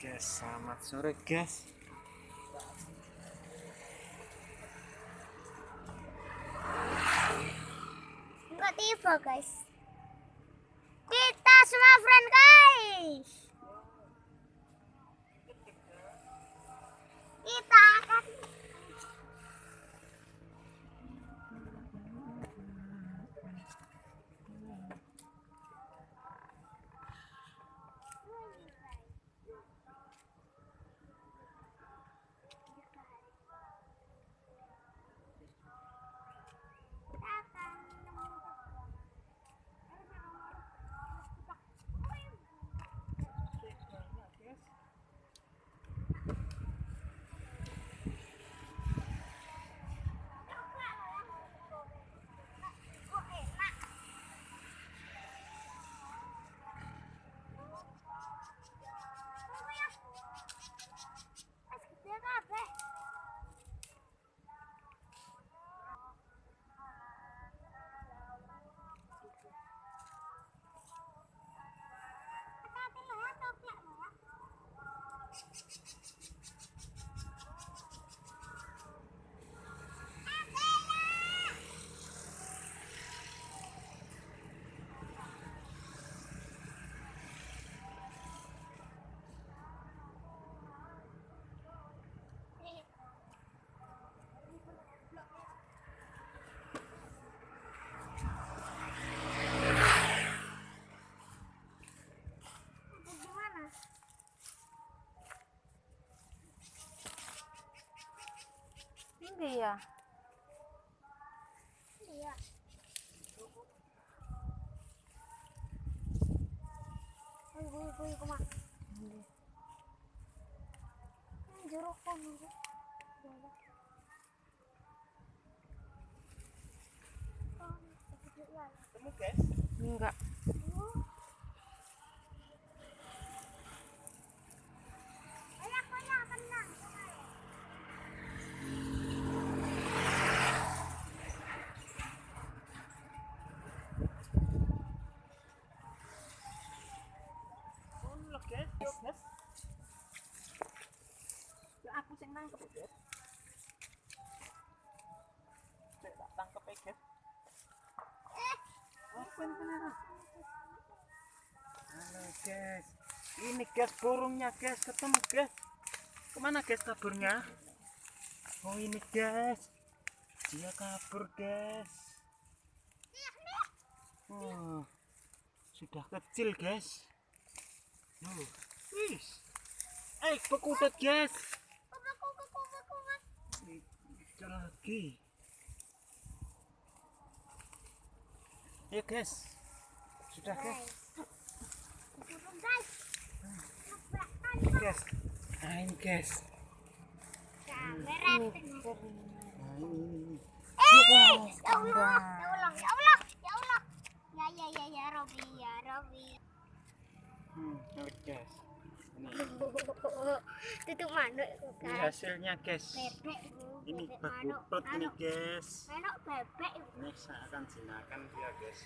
Guys, selamat sore guys. Enggak tiba guys. Kita semua friend guys. Kita akan Iya. iya. Gue kemana? Jeruk kok nunggu. Temu guys? Enggak. Guys. Ya aku sing nangkep guys. Cek tak tangkep guys. Apa benar? Halo guys. Ini guys burungnya guys, ketemu guys. Kemana guys kaburnya? Oh ini guys. Dia kabur guys. Oh, sudah kecil guys. Wih, bekutut guys. Kecil lagi. Ya guys, sudah guys. Guys, nah ini guys. Kamera. Nah ini. Ya Allah, ya Allah, ya Allah. Ya Robi, ya Robi. Lihat guys. Tutup manuk Ini hasilnya guys. bebek Ini bebek manuk bekutut ini guys. manuk bebek Ini saya akan jinakan dia guys.